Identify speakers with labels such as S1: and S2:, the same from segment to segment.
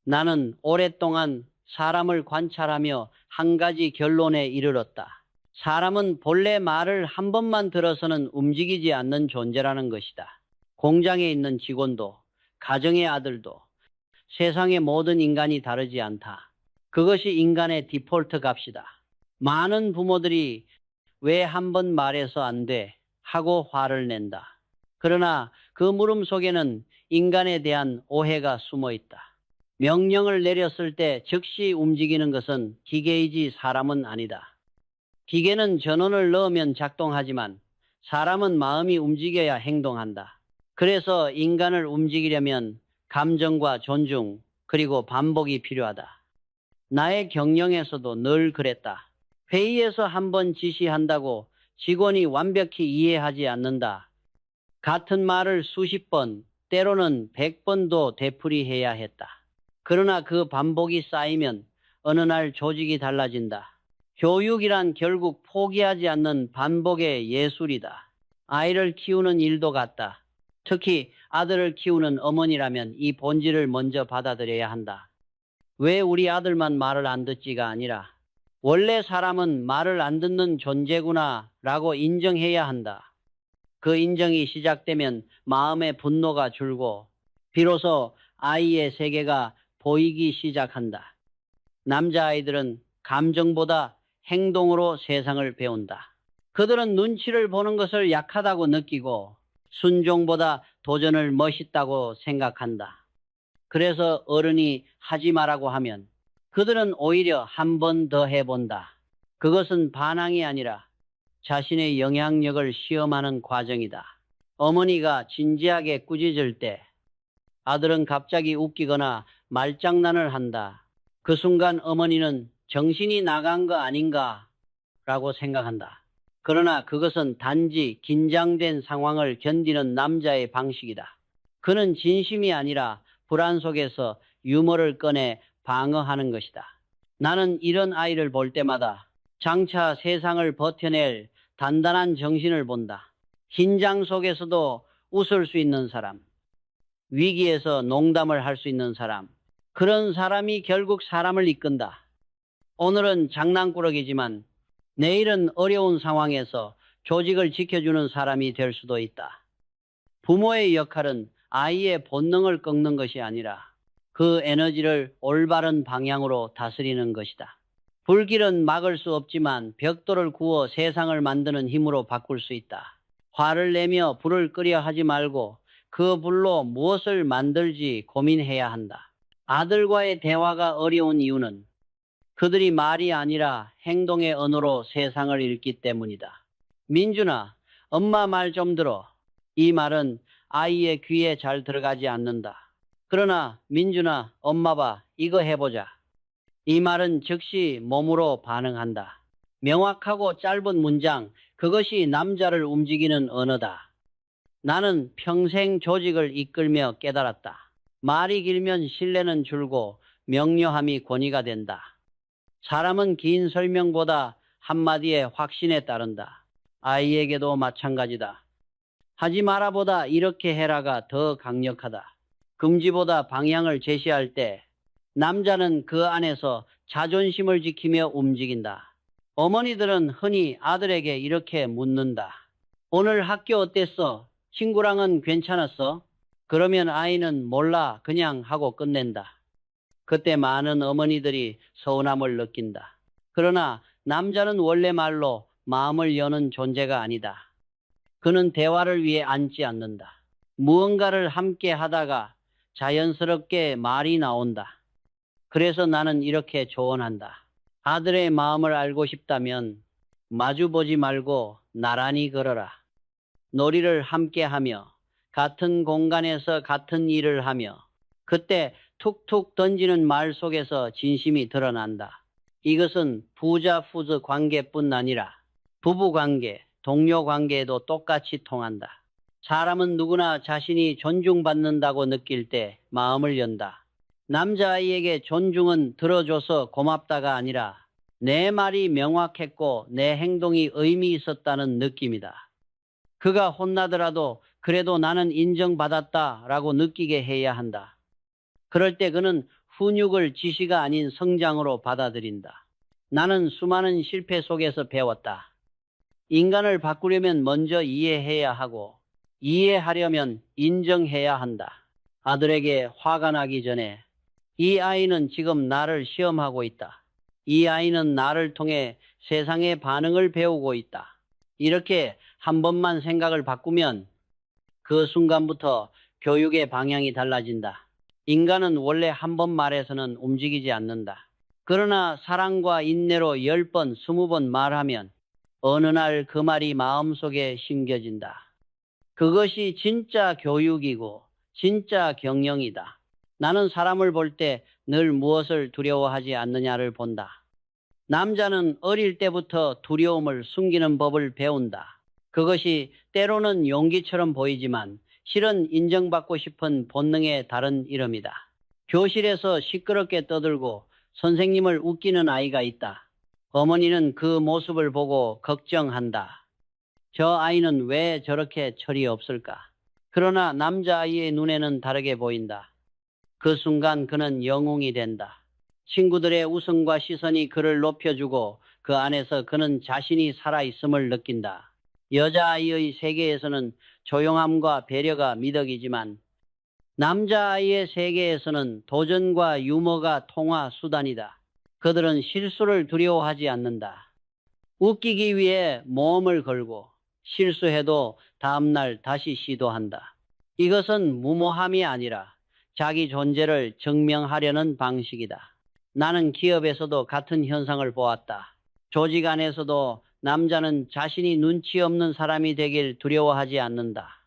S1: 나는 오랫동안 사람을 관찰하며 한 가지 결론에 이르렀다. 사람은 본래 말을 한 번만 들어서는 움직이지 않는 존재라는 것이다. 공장에 있는 직원도, 가정의 아들도, 세상의 모든 인간이 다르지 않다. 그것이 인간의 디폴트 값이다. 많은 부모들이 왜 한 번 말해서 안 돼? 하고 화를 낸다. 그러나 그 물음 속에는 인간에 대한 오해가 숨어 있다. 명령을 내렸을 때 즉시 움직이는 것은 기계이지 사람은 아니다. 기계는 전원을 넣으면 작동하지만 사람은 마음이 움직여야 행동한다. 그래서 인간을 움직이려면 감정과 존중, 그리고 반복이 필요하다. 나의 경영에서도 늘 그랬다. 회의에서 한 번 지시한다고 직원이 완벽히 이해하지 않는다. 같은 말을 수십 번, 때로는 100번도 되풀이해야 했다. 그러나 그 반복이 쌓이면 어느 날 조직이 달라진다. 교육이란 결국 포기하지 않는 반복의 예술이다. 아이를 키우는 일도 같다. 특히 아들을 키우는 어머니라면 이 본질을 먼저 받아들여야 한다. 왜 우리 아들만 말을 안 듣지가 아니라 원래 사람은 말을 안 듣는 존재구나 라고 인정해야 한다. 그 인정이 시작되면 마음의 분노가 줄고 비로소 아이의 세계가 보이기 시작한다. 남자아이들은 감정보다 행동으로 세상을 배운다. 그들은 눈치를 보는 것을 약하다고 느끼고 순종보다 도전을 멋있다고 생각한다. 그래서 어른이 하지 말라고 하면 그들은 오히려 한 번 더 해본다. 그것은 반항이 아니라 자신의 영향력을 시험하는 과정이다. 어머니가 진지하게 꾸짖을 때 아들은 갑자기 웃기거나 말장난을 한다. 그 순간 어머니는 정신이 나간 거 아닌가 라고 생각한다. 그러나 그것은 단지 긴장된 상황을 견디는 남자의 방식이다. 그는 진심이 아니라 불안 속에서 유머를 꺼내 방어하는 것이다. 나는 이런 아이를 볼 때마다 장차 세상을 버텨낼 단단한 정신을 본다. 긴장 속에서도 웃을 수 있는 사람, 위기에서 농담을 할 수 있는 사람, 그런 사람이 결국 사람을 이끈다. 오늘은 장난꾸러기지만 내일은 어려운 상황에서 조직을 지켜주는 사람이 될 수도 있다. 부모의 역할은 아이의 본능을 꺾는 것이 아니라 그 에너지를 올바른 방향으로 다스리는 것이다. 불길은 막을 수 없지만 벽돌을 구워 세상을 만드는 힘으로 바꿀 수 있다. 화를 내며 불을 끄려 하지 말고 그 불로 무엇을 만들지 고민해야 한다. 아들과의 대화가 어려운 이유는 그들이 말이 아니라 행동의 언어로 세상을 읽기 때문이다. 민준아, 엄마 말 좀 들어. 이 말은 아이의 귀에 잘 들어가지 않는다. 그러나 민준아, 엄마 봐, 이거 해보자. 이 말은 즉시 몸으로 반응한다. 명확하고 짧은 문장, 그것이 남자를 움직이는 언어다. 나는 평생 조직을 이끌며 깨달았다. 말이 길면 신뢰는 줄고 명료함이 권위가 된다. 사람은 긴 설명보다 한마디의 확신에 따른다. 아이에게도 마찬가지다. 하지 마라보다 이렇게 해라가 더 강력하다. 금지보다 방향을 제시할 때 남자는 그 안에서 자존심을 지키며 움직인다. 어머니들은 흔히 아들에게 이렇게 묻는다. 오늘 학교 어땠어? 친구랑은 괜찮았어? 그러면 아이는 몰라 그냥 하고 끝낸다. 그때 많은 어머니들이 서운함을 느낀다. 그러나 남자는 원래 말로 마음을 여는 존재가 아니다. 그는 대화를 위해 앉지 않는다. 무언가를 함께 하다가 자연스럽게 말이 나온다. 그래서 나는 이렇게 조언한다. 아들의 마음을 알고 싶다면 마주보지 말고 나란히 걸어라. 놀이를 함께 하며 같은 공간에서 같은 일을 하며 그때 툭툭 던지는 말 속에서 진심이 드러난다. 이것은 부자 후즈 관계뿐 아니라 부부 관계, 동료 관계에도 똑같이 통한다. 사람은 누구나 자신이 존중받는다고 느낄 때 마음을 연다. 남자아이에게 존중은 들어줘서 고맙다가 아니라 내 말이 명확했고 내 행동이 의미 있었다는 느낌이다. 그가 혼나더라도 그래도 나는 인정받았다라고 느끼게 해야 한다. 그럴 때 그는 훈육을 지시가 아닌 성장으로 받아들인다. 나는 수많은 실패 속에서 배웠다. 인간을 바꾸려면 먼저 이해해야 하고, 이해하려면 인정해야 한다. 아들에게 화가 나기 전에 이 아이는 지금 나를 시험하고 있다. 이 아이는 나를 통해 세상의 반응을 배우고 있다. 이렇게 한 번만 생각을 바꾸면 그 순간부터 교육의 방향이 달라진다. 인간은 원래 한 번 말해서는 움직이지 않는다. 그러나 사랑과 인내로 10번, 20번 말하면 어느 날 그 말이 마음속에 심겨진다. 그것이 진짜 교육이고 진짜 경영이다. 나는 사람을 볼 때 늘 무엇을 두려워하지 않느냐를 본다. 남자는 어릴 때부터 두려움을 숨기는 법을 배운다. 그것이 때로는 용기처럼 보이지만 실은 인정받고 싶은 본능의 다른 이름이다. 교실에서 시끄럽게 떠들고 선생님을 웃기는 아이가 있다. 어머니는 그 모습을 보고 걱정한다. 저 아이는 왜 저렇게 철이 없을까? 그러나 남자아이의 눈에는 다르게 보인다. 그 순간 그는 영웅이 된다. 친구들의 웃음과 시선이 그를 높여주고 그 안에서 그는 자신이 살아있음을 느낀다. 여자아이의 세계에서는 조용함과 배려가 미덕이지만 남자아이의 세계에서는 도전과 유머가 통화 수단이다. 그들은 실수를 두려워하지 않는다. 웃기기 위해 모험을 걸고 실수해도 다음날 다시 시도한다. 이것은 무모함이 아니라 자기 존재를 증명하려는 방식이다. 나는 기업에서도 같은 현상을 보았다. 조직 안에서도 남자는 자신이 눈치 없는 사람이 되길 두려워하지 않는다.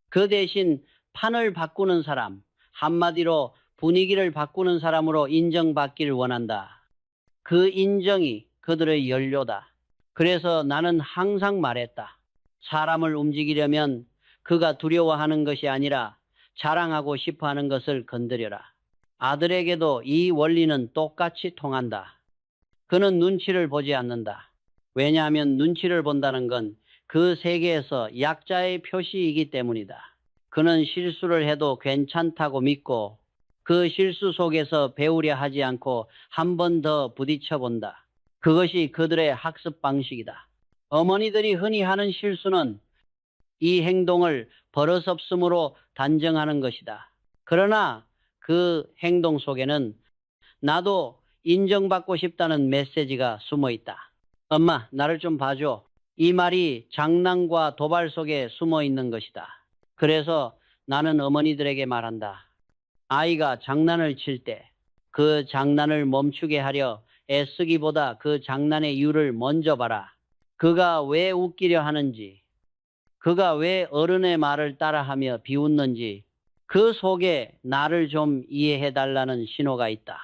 S1: 그 대신 판을 바꾸는 사람, 한마디로 분위기를 바꾸는 사람으로 인정받기를 원한다. 그 인정이 그들의 연료다. 그래서 나는 항상 말했다. 사람을 움직이려면 그가 두려워하는 것이 아니라 자랑하고 싶어하는 것을 건드려라. 아들에게도 이 원리는 똑같이 통한다. 그는 눈치를 보지 않는다. 왜냐하면 눈치를 본다는 건 그 세계에서 약자의 표시이기 때문이다. 그는 실수를 해도 괜찮다고 믿고 그 실수 속에서 배우려 하지 않고 한 번 더 부딪혀 본다. 그것이 그들의 학습 방식이다. 어머니들이 흔히 하는 실수는 이 행동을 버릇없음으로 단정하는 것이다. 그러나 그 행동 속에는 나도 인정받고 싶다는 메시지가 숨어 있다. 엄마, 나를 좀 봐줘. 이 말이 장난과 도발 속에 숨어 있는 것이다. 그래서 나는 어머니들에게 말한다. 아이가 장난을 칠 때 그 장난을 멈추게 하려 애쓰기보다 그 장난의 이유를 먼저 봐라. 그가 왜 웃기려 하는지, 그가 왜 어른의 말을 따라하며 비웃는지 그 속에 나를 좀 이해해달라는 신호가 있다.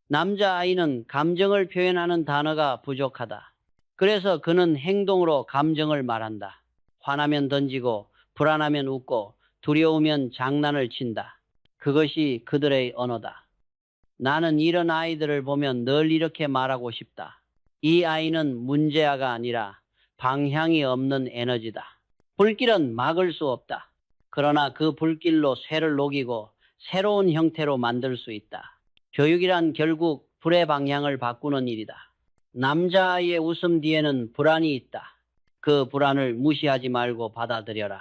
S1: 남자아이는 감정을 표현하는 단어가 부족하다. 그래서 그는 행동으로 감정을 말한다. 화나면 던지고 불안하면 웃고 두려우면 장난을 친다. 그것이 그들의 언어다. 나는 이런 아이들을 보면 늘 이렇게 말하고 싶다. 이 아이는 문제아가 아니라 방향이 없는 에너지다. 불길은 막을 수 없다. 그러나 그 불길로 쇠를 녹이고 새로운 형태로 만들 수 있다. 교육이란 결국 불의 방향을 바꾸는 일이다. 남자아이의 웃음 뒤에는 불안이 있다. 그 불안을 무시하지 말고 받아들여라.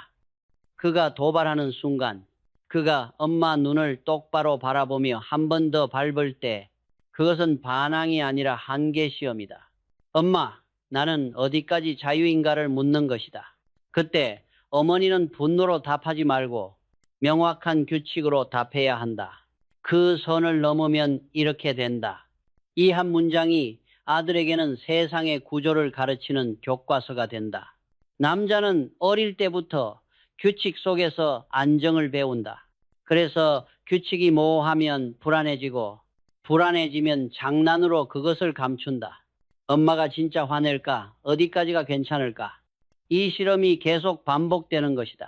S1: 그가 도발하는 순간, 그가 엄마 눈을 똑바로 바라보며 한 번 더 밟을 때 그것은 반항이 아니라 한계 시험이다. 엄마, 나는 어디까지 자유인가를 묻는 것이다. 그때 어머니는 분노로 답하지 말고 명확한 규칙으로 답해야 한다. 그 선을 넘으면 이렇게 된다. 이 한 문장이 아들에게는 세상의 구조를 가르치는 교과서가 된다. 남자는 어릴 때부터 규칙 속에서 안정을 배운다. 그래서 규칙이 모호하면 불안해지고 불안해지면 장난으로 그것을 감춘다. 엄마가 진짜 화낼까? 어디까지가 괜찮을까? 이 실험이 계속 반복되는 것이다.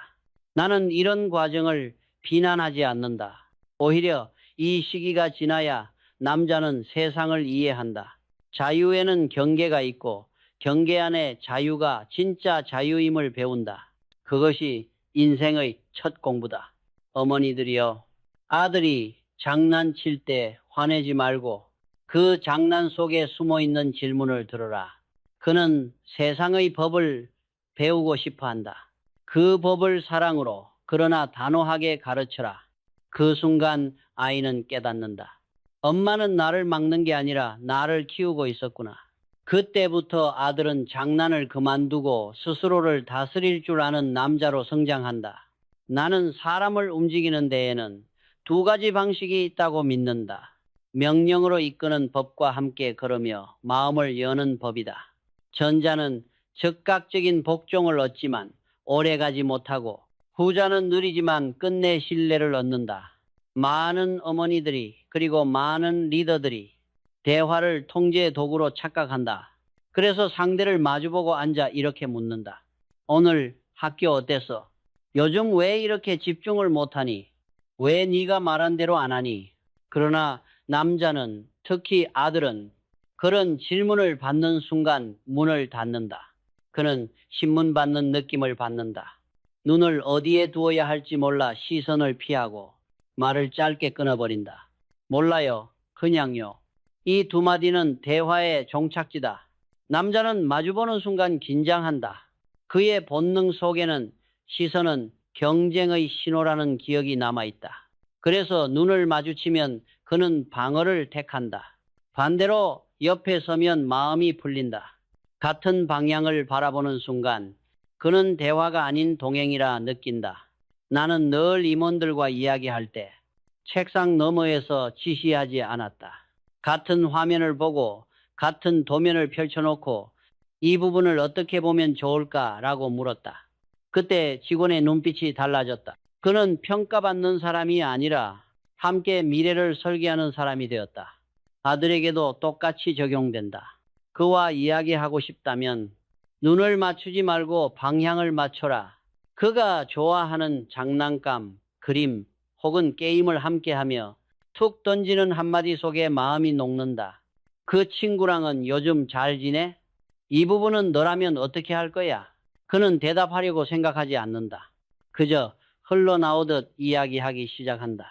S1: 나는 이런 과정을 비난하지 않는다. 오히려 이 시기가 지나야 남자는 세상을 이해한다. 자유에는 경계가 있고 경계 안에 자유가 진짜 자유임을 배운다. 그것이 인생의 첫 공부다. 어머니들이여, 아들이 장난칠 때 화내지 말고 그 장난 속에 숨어 있는 질문을 들어라. 그는 세상의 법을 배우고 싶어 한다. 그 법을 사랑으로 그러나 단호하게 가르쳐라. 그 순간 아이는 깨닫는다. 엄마는 나를 막는 게 아니라 나를 키우고 있었구나. 그때부터 아들은 장난을 그만두고 스스로를 다스릴 줄 아는 남자로 성장한다. 나는 사람을 움직이는 데에는 두 가지 방식이 있다고 믿는다. 명령으로 이끄는 법과 함께 걸으며 마음을 여는 법이다. 전자는 즉각적인 복종을 얻지만 오래가지 못하고, 후자는 느리지만 끝내 신뢰를 얻는다. 많은 어머니들이 그리고 많은 리더들이 대화를 통제 도구로 착각한다. 그래서 상대를 마주보고 앉아 이렇게 묻는다. 오늘 학교 어땠어? 요즘 왜 이렇게 집중을 못하니? 왜 네가 말한 대로 안 하니? 그러나 남자는, 특히 아들은 그런 질문을 받는 순간 문을 닫는다. 그는 신문 받는 느낌을 받는다. 눈을 어디에 두어야 할지 몰라 시선을 피하고 말을 짧게 끊어버린다. 몰라요. 그냥요. 이 두 마디는 대화의 종착지다. 남자는 마주보는 순간 긴장한다. 그의 본능 속에는 시선은 경쟁의 신호라는 기억이 남아있다. 그래서 눈을 마주치면 그는 방어를 택한다. 반대로 옆에 서면 마음이 풀린다. 같은 방향을 바라보는 순간 그는 대화가 아닌 동행이라 느낀다. 나는 늘 임원들과 이야기할 때 책상 너머에서 지시하지 않았다. 같은 화면을 보고 같은 도면을 펼쳐놓고 이 부분을 어떻게 보면 좋을까라고 물었다. 그때 직원의 눈빛이 달라졌다. 그는 평가받는 사람이 아니라 함께 미래를 설계하는 사람이 되었다. 아들에게도 똑같이 적용된다. 그와 이야기하고 싶다면 눈을 맞추지 말고 방향을 맞춰라. 그가 좋아하는 장난감, 그림 혹은 게임을 함께하며 툭 던지는 한마디 속에 마음이 녹는다. 그 친구랑은 요즘 잘 지내? 이 부분은 너라면 어떻게 할 거야? 그는 대답하려고 생각하지 않는다. 그저 흘러나오듯 이야기하기 시작한다.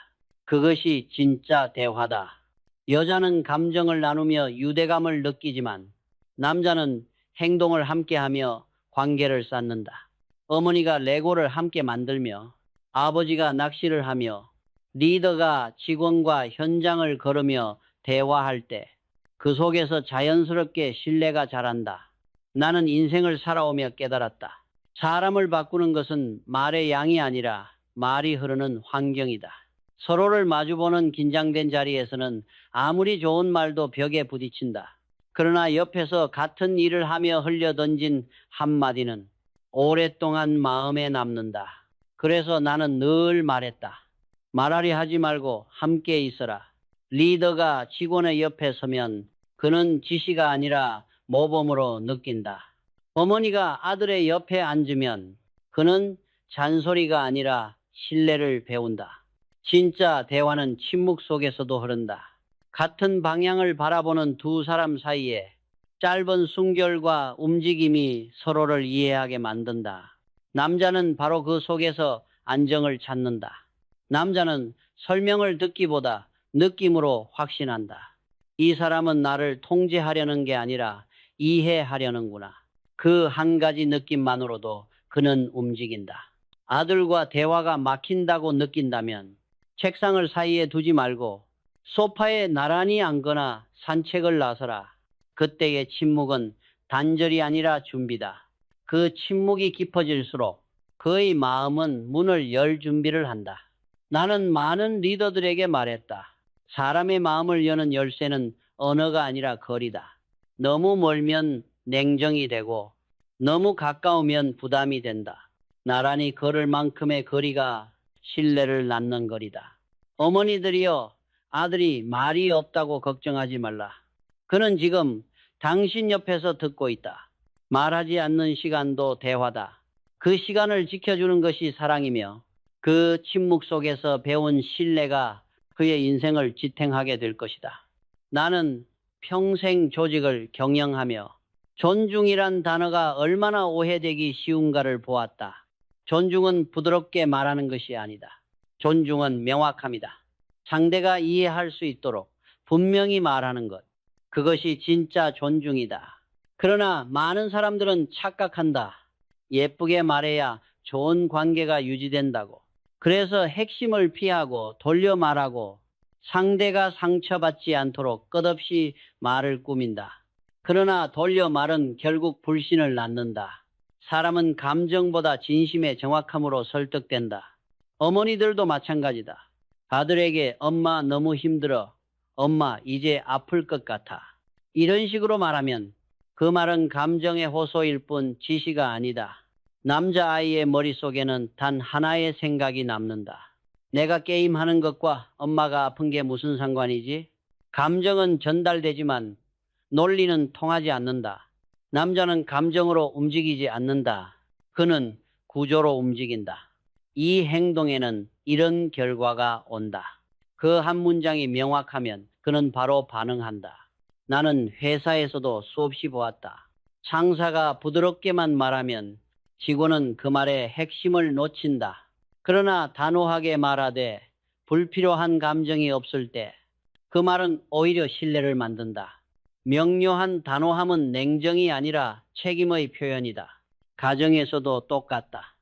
S1: 그것이 진짜 대화다. 여자는 감정을 나누며 유대감을 느끼지만 남자는 행동을 함께하며 관계를 쌓는다. 어머니가 레고를 함께 만들며, 아버지가 낚시를 하며, 리더가 직원과 현장을 걸으며 대화할 때 그 속에서 자연스럽게 신뢰가 자란다. 나는 인생을 살아오며 깨달았다. 사람을 바꾸는 것은 말의 양이 아니라 말이 흐르는 환경이다. 서로를 마주보는 긴장된 자리에서는 아무리 좋은 말도 벽에 부딪힌다. 그러나 옆에서 같은 일을 하며 흘려던진 한마디는 오랫동안 마음에 남는다. 그래서 나는 늘 말했다. 말하려 하지 말고 함께 있어라. 리더가 직원의 옆에 서면 그는 지시가 아니라 모범으로 느낀다. 어머니가 아들의 옆에 앉으면 그는 잔소리가 아니라 신뢰를 배운다. 진짜 대화는 침묵 속에서도 흐른다. 같은 방향을 바라보는 두 사람 사이에 짧은 숨결과 움직임이 서로를 이해하게 만든다. 남자는 바로 그 속에서 안정을 찾는다. 남자는 설명을 듣기보다 느낌으로 확신한다. 이 사람은 나를 통제하려는 게 아니라 이해하려는구나. 그 한 가지 느낌만으로도 그는 움직인다. 아들과 대화가 막힌다고 느낀다면 책상을 사이에 두지 말고 소파에 나란히 앉거나 산책을 나서라. 그때의 침묵은 단절이 아니라 준비다. 그 침묵이 깊어질수록 그의 마음은 문을 열 준비를 한다. 나는 많은 리더들에게 말했다. 사람의 마음을 여는 열쇠는 언어가 아니라 거리다. 너무 멀면 냉정이 되고 너무 가까우면 부담이 된다. 나란히 걸을 만큼의 거리가 신뢰를 낳는 거리다. 어머니들이여, 아들이 말이 없다고 걱정하지 말라. 그는 지금 당신 옆에서 듣고 있다. 말하지 않는 시간도 대화다. 그 시간을 지켜주는 것이 사랑이며 그 침묵 속에서 배운 신뢰가 그의 인생을 지탱하게 될 것이다. 나는 평생 조직을 경영하며 존중이란 단어가 얼마나 오해되기 쉬운가를 보았다. 존중은 부드럽게 말하는 것이 아니다. 존중은 명확함이다. 상대가 이해할 수 있도록 분명히 말하는 것. 그것이 진짜 존중이다. 그러나 많은 사람들은 착각한다. 예쁘게 말해야 좋은 관계가 유지된다고. 그래서 핵심을 피하고 돌려 말하고 상대가 상처받지 않도록 끝없이 말을 꾸민다. 그러나 돌려 말은 결국 불신을 낳는다. 사람은 감정보다 진심의 정확함으로 설득된다. 어머니들도 마찬가지다. 아들에게 엄마 너무 힘들어. 엄마 이제 아플 것 같아. 이런 식으로 말하면 그 말은 감정의 호소일 뿐 지시가 아니다. 남자아이의 머릿속에는 단 하나의 생각이 남는다. 내가 게임하는 것과 엄마가 아픈 게 무슨 상관이지? 감정은 전달되지만 논리는 통하지 않는다. 남자는 감정으로 움직이지 않는다. 그는 구조로 움직인다. 이 행동에는 이런 결과가 온다. 그 한 문장이 명확하면 그는 바로 반응한다. 나는 회사에서도 수없이 보았다. 상사가 부드럽게만 말하면 직원은 그 말의 핵심을 놓친다. 그러나 단호하게 말하되 불필요한 감정이 없을 때 그 말은 오히려 신뢰를 만든다. 명료한 단호함은 냉정이 아니라 책임의 표현이다. 가정에서도 똑같다.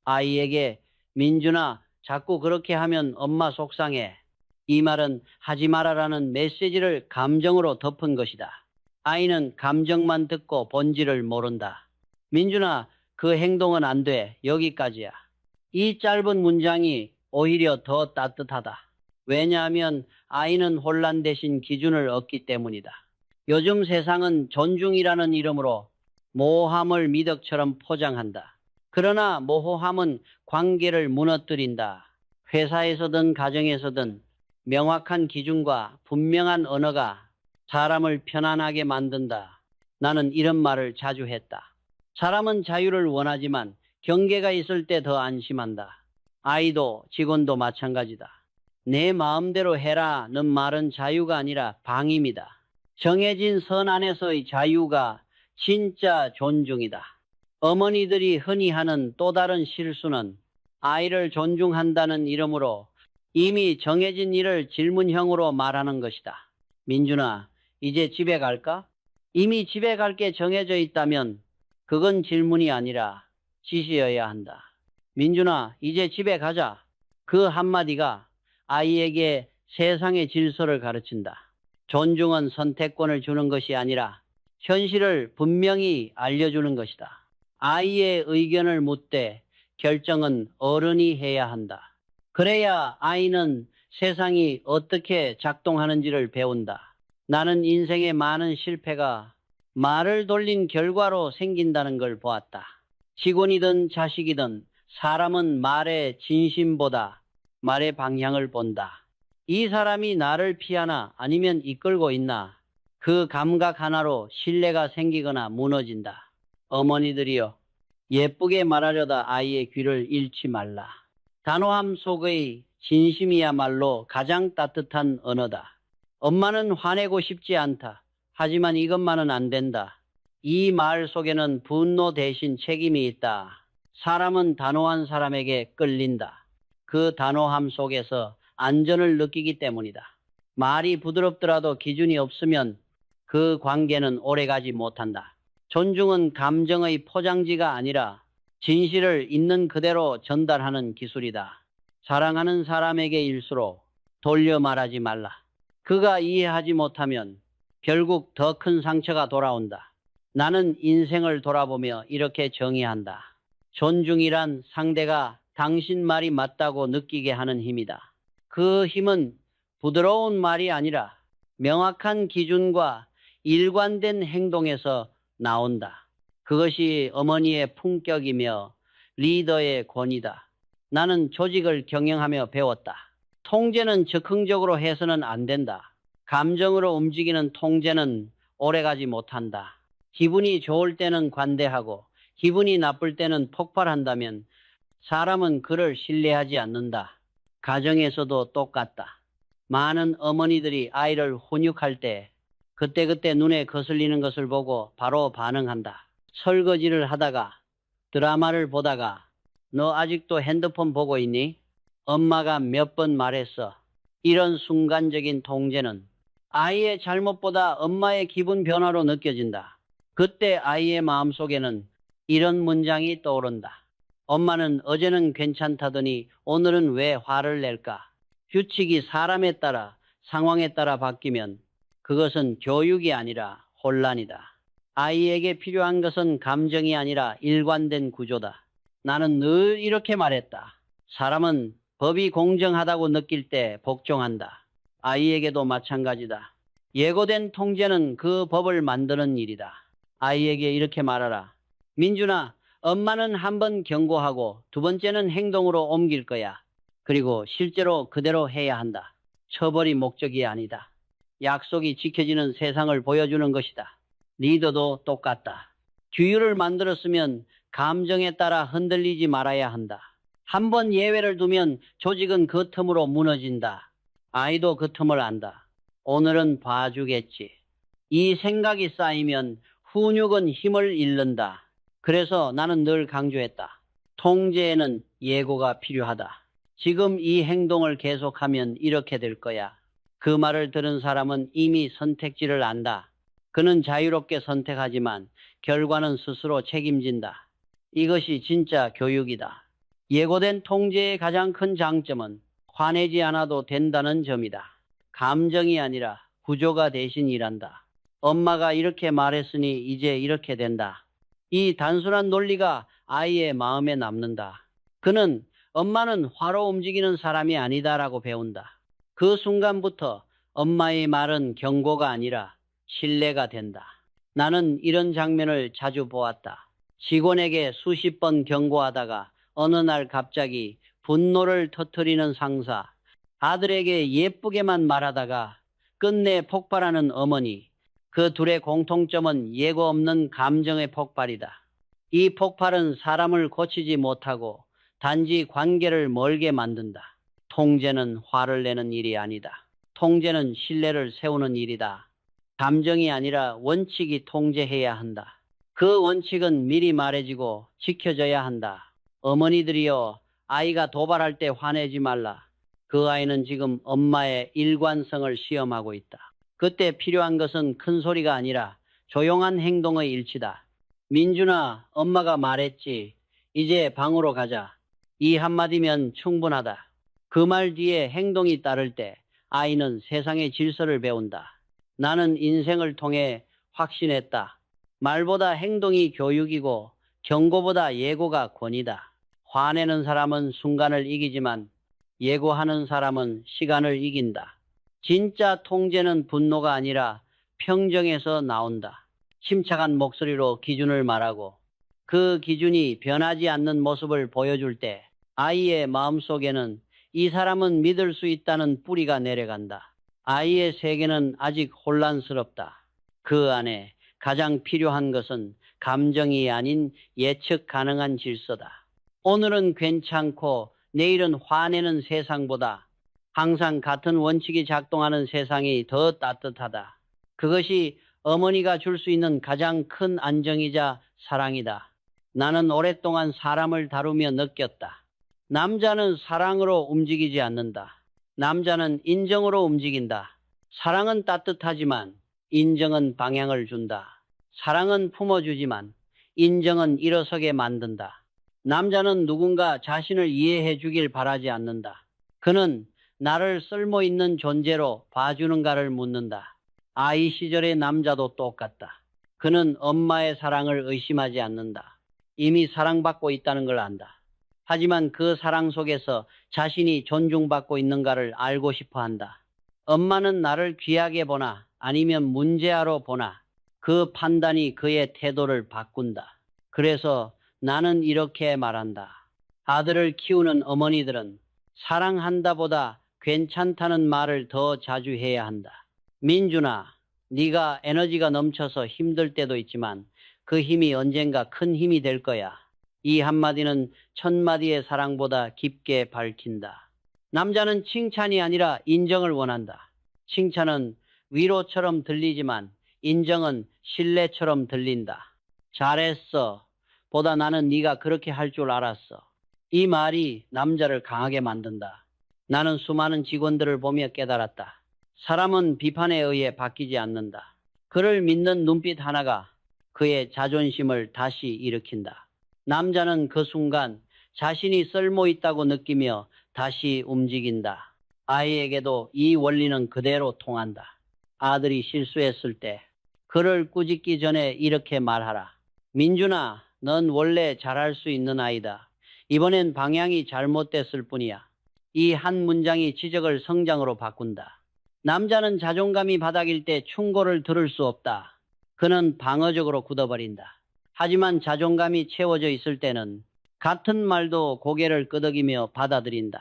S1: 아이에게 민준아, 자꾸 그렇게 하면 엄마 속상해. 이 말은 하지 말아라는 메시지를 감정으로 덮은 것이다. 아이는 감정만 듣고 본질을 모른다. 민준아, 그 행동은 안 돼. 여기까지야. 이 짧은 문장이 오히려 더 따뜻하다. 왜냐하면 아이는 혼란 대신 기준을 얻기 때문이다. 요즘 세상은 존중이라는 이름으로 모호함을 미덕처럼 포장한다. 그러나 모호함은 관계를 무너뜨린다. 회사에서든 가정에서든 명확한 기준과 분명한 언어가 사람을 편안하게 만든다. 나는 이런 말을 자주 했다. 사람은 자유를 원하지만 경계가 있을 때 더 안심한다. 아이도 직원도 마찬가지다. 내 마음대로 해라는 말은 자유가 아니라 방임이다. 정해진 선 안에서의 자유가 진짜 존중이다. 어머니들이 흔히 하는 또 다른 실수는 아이를 존중한다는 이름으로 이미 정해진 일을 질문형으로 말하는 것이다. 민준아, 이제 집에 갈까? 이미 집에 갈 게 정해져 있다면 그건 질문이 아니라 지시여야 한다. 민준아, 이제 집에 가자. 그 한마디가 아이에게 세상의 질서를 가르친다. 존중은 선택권을 주는 것이 아니라 현실을 분명히 알려주는 것이다. 아이의 의견을 묻되 결정은 어른이 해야 한다. 그래야 아이는 세상이 어떻게 작동하는지를 배운다. 나는 인생의 많은 실패가 말을 돌린 결과로 생긴다는 걸 보았다. 직원이든 자식이든 사람은 말의 진심보다 말의 방향을 본다. 이 사람이 나를 피하나 아니면 이끌고 있나 그 감각 하나로 신뢰가 생기거나 무너진다. 어머니들이여, 예쁘게 말하려다 아이의 귀를 잃지 말라. 단호함 속의 진심이야말로 가장 따뜻한 언어다. 엄마는 화내고 싶지 않다. 하지만 이것만은 안 된다. 이 말 속에는 분노 대신 책임이 있다. 사람은 단호한 사람에게 끌린다. 그 단호함 속에서 안전을 느끼기 때문이다. 말이 부드럽더라도 기준이 없으면 그 관계는 오래가지 못한다. 존중은 감정의 포장지가 아니라 진실을 있는 그대로 전달하는 기술이다. 사랑하는 사람에게일수록 돌려 말하지 말라. 그가 이해하지 못하면 결국 더 큰 상처가 돌아온다. 나는 인생을 돌아보며 이렇게 정의한다. 존중이란 상대가 당신 말이 맞다고 느끼게 하는 힘이다. 그 힘은 부드러운 말이 아니라 명확한 기준과 일관된 행동에서 나온다. 그것이 어머니의 품격이며 리더의 권위다. 나는 조직을 경영하며 배웠다. 통제는 즉흥적으로 해서는 안 된다. 감정으로 움직이는 통제는 오래가지 못한다. 기분이 좋을 때는 관대하고 기분이 나쁠 때는 폭발한다면 사람은 그를 신뢰하지 않는다. 가정에서도 똑같다. 많은 어머니들이 아이를 훈육할 때 그때그때 눈에 거슬리는 것을 보고 바로 반응한다. 설거지를 하다가 드라마를 보다가 너 아직도 핸드폰 보고 있니? 엄마가 몇 번 말했어. 이런 순간적인 통제는 아이의 잘못보다 엄마의 기분 변화로 느껴진다. 그때 아이의 마음속에는 이런 문장이 떠오른다. 엄마는 어제는 괜찮다더니 오늘은 왜 화를 낼까? 규칙이 사람에 따라, 상황에 따라 바뀌면 그것은 교육이 아니라 혼란이다. 아이에게 필요한 것은 감정이 아니라 일관된 구조다. 나는 늘 이렇게 말했다. 사람은 법이 공정하다고 느낄 때 복종한다. 아이에게도 마찬가지다. 예고된 통제는 그 법을 만드는 일이다. 아이에게 이렇게 말하라. 민준아, 엄마는 한 번 경고하고 두 번째는 행동으로 옮길 거야. 그리고 실제로 그대로 해야 한다. 처벌이 목적이 아니다. 약속이 지켜지는 세상을 보여주는 것이다. 리더도 똑같다. 규율을 만들었으면 감정에 따라 흔들리지 말아야 한다. 한 번 예외를 두면 조직은 그 틈으로 무너진다. 아이도 그 틈을 안다. 오늘은 봐주겠지. 이 생각이 쌓이면 훈육은 힘을 잃는다. 그래서 나는 늘 강조했다. 통제에는 예고가 필요하다. 지금 이 행동을 계속하면 이렇게 될 거야. 그 말을 들은 사람은 이미 선택지를 안다. 그는 자유롭게 선택하지만 결과는 스스로 책임진다. 이것이 진짜 교육이다. 예고된 통제의 가장 큰 장점은 화내지 않아도 된다는 점이다. 감정이 아니라 구조가 대신 일한다. 엄마가 이렇게 말했으니 이제 이렇게 된다. 이 단순한 논리가 아이의 마음에 남는다. 그는 엄마는 화로 움직이는 사람이 아니다라고 배운다. 그 순간부터 엄마의 말은 경고가 아니라 신뢰가 된다. 나는 이런 장면을 자주 보았다. 직원에게 수십 번 경고하다가 어느 날 갑자기 분노를 터뜨리는 상사, 아들에게 예쁘게만 말하다가 끝내 폭발하는 어머니, 그 둘의 공통점은 예고 없는 감정의 폭발이다. 이 폭발은 사람을 고치지 못하고 단지 관계를 멀게 만든다. 통제는 화를 내는 일이 아니다. 통제는 신뢰를 세우는 일이다. 감정이 아니라 원칙이 통제해야 한다. 그 원칙은 미리 말해지고 지켜져야 한다. 어머니들이여, 아이가 도발할 때 화내지 말라. 그 아이는 지금 엄마의 일관성을 시험하고 있다. 그때 필요한 것은 큰 소리가 아니라 조용한 행동의 일치다. 민준아, 엄마가 말했지. 이제 방으로 가자. 이 한마디면 충분하다. 그 말 뒤에 행동이 따를 때 아이는 세상의 질서를 배운다. 나는 인생을 통해 확신했다. 말보다 행동이 교육이고 경고보다 예고가 권위다. 화내는 사람은 순간을 이기지만 예고하는 사람은 시간을 이긴다. 진짜 통제는 분노가 아니라 평정에서 나온다. 침착한 목소리로 기준을 말하고 그 기준이 변하지 않는 모습을 보여줄 때 아이의 마음속에는 이 사람은 믿을 수 있다는 뿌리가 내려간다. 아이의 세계는 아직 혼란스럽다. 그 안에 가장 필요한 것은 감정이 아닌 예측 가능한 질서다. 오늘은 괜찮고 내일은 화내는 세상보다 항상 같은 원칙이 작동하는 세상이 더 따뜻하다. 그것이 어머니가 줄 수 있는 가장 큰 안정이자 사랑이다. 나는 오랫동안 사람을 다루며 느꼈다. 남자는 사랑으로 움직이지 않는다. 남자는 인정으로 움직인다. 사랑은 따뜻하지만 인정은 방향을 준다. 사랑은 품어주지만 인정은 일어서게 만든다. 남자는 누군가 자신을 이해해 주길 바라지 않는다. 그는 나를 쓸모있는 존재로 봐주는가를 묻는다. 아이 시절의 남자도 똑같다. 그는 엄마의 사랑을 의심하지 않는다. 이미 사랑받고 있다는 걸 안다. 하지만 그 사랑 속에서 자신이 존중받고 있는가를 알고 싶어 한다. 엄마는 나를 귀하게 보나 아니면 문제아로 보나 그 판단이 그의 태도를 바꾼다. 그래서 나는 이렇게 말한다. 아들을 키우는 어머니들은 사랑한다보다 괜찮다는 말을 더 자주 해야 한다. 민준아, 네가 에너지가 넘쳐서 힘들 때도 있지만 그 힘이 언젠가 큰 힘이 될 거야. 이 한마디는 천마디의 사랑보다 깊게 밝힌다. 남자는 칭찬이 아니라 인정을 원한다. 칭찬은 위로처럼 들리지만 인정은 신뢰처럼 들린다. 잘했어. 보다 나는 네가 그렇게 할 줄 알았어. 이 말이 남자를 강하게 만든다. 나는 수많은 직원들을 보며 깨달았다. 사람은 비판에 의해 바뀌지 않는다. 그를 믿는 눈빛 하나가 그의 자존심을 다시 일으킨다. 남자는 그 순간 자신이 쓸모 있다고 느끼며 다시 움직인다. 아이에게도 이 원리는 그대로 통한다. 아들이 실수했을 때 그를 꾸짖기 전에 이렇게 말하라. 민준아, 넌 원래 잘할 수 있는 아이다. 이번엔 방향이 잘못됐을 뿐이야. 이 한 문장이 지적을 성장으로 바꾼다. 남자는 자존감이 바닥일 때 충고를 들을 수 없다. 그는 방어적으로 굳어버린다. 하지만 자존감이 채워져 있을 때는 같은 말도 고개를 끄덕이며 받아들인다.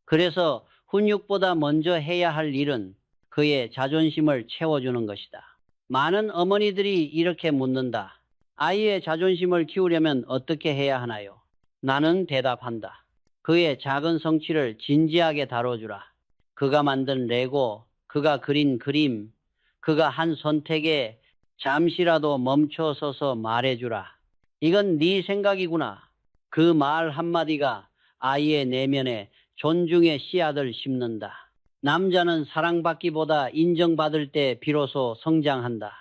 S1: 그래서 훈육보다 먼저 해야 할 일은 그의 자존심을 채워주는 것이다. 많은 어머니들이 이렇게 묻는다. 아이의 자존심을 키우려면 어떻게 해야 하나요? 나는 대답한다. 그의 작은 성취를 진지하게 다뤄주라. 그가 만든 레고, 그가 그린 그림, 그가 한 선택에 잠시라도 멈춰서서 말해주라. 이건 네 생각이구나. 그 말 한마디가 아이의 내면에 존중의 씨앗을 심는다. 남자는 사랑받기보다 인정받을 때 비로소 성장한다.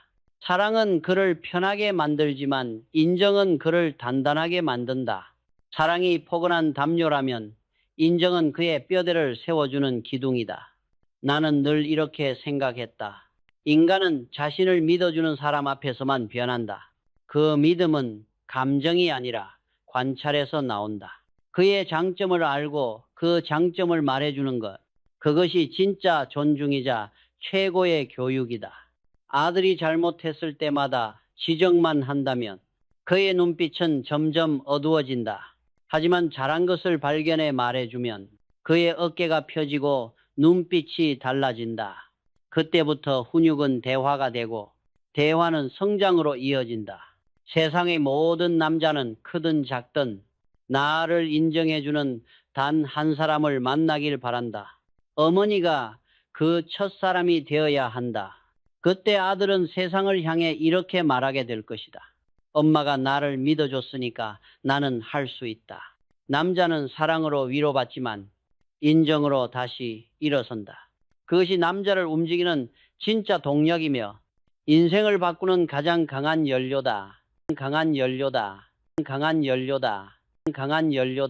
S1: 사랑은 그를 편하게 만들지만 인정은 그를 단단하게 만든다. 사랑이 포근한 담요라면 인정은 그의 뼈대를 세워주는 기둥이다. 나는 늘 이렇게 생각했다. 인간은 자신을 믿어주는 사람 앞에서만 변한다. 그 믿음은 감정이 아니라 관찰에서 나온다. 그의 장점을 알고 그 장점을 말해주는 것. 그것이 진짜 존중이자 최고의 교육이다. 아들이 잘못했을 때마다 지적만 한다면 그의 눈빛은 점점 어두워진다. 하지만 잘한 것을 발견해 말해주면 그의 어깨가 펴지고 눈빛이 달라진다. 그때부터 훈육은 대화가 되고 대화는 성장으로 이어진다. 세상의 모든 남자는 크든 작든 나를 인정해주는 단 한 사람을 만나길 바란다. 어머니가 그 첫사람이 되어야 한다. 그때 아들은 세상을 향해 이렇게 말하게 될 것이다. 엄마가 나를 믿어줬으니까 나는 할 수 있다. 남자는 사랑으로 위로받지만 인정으로 다시 일어선다. 그것이 남자를 움직이는 진짜 동력이며 인생을 바꾸는 가장 강한 연료다. 강한 연료다. 강한 연료다. 강한 연료다.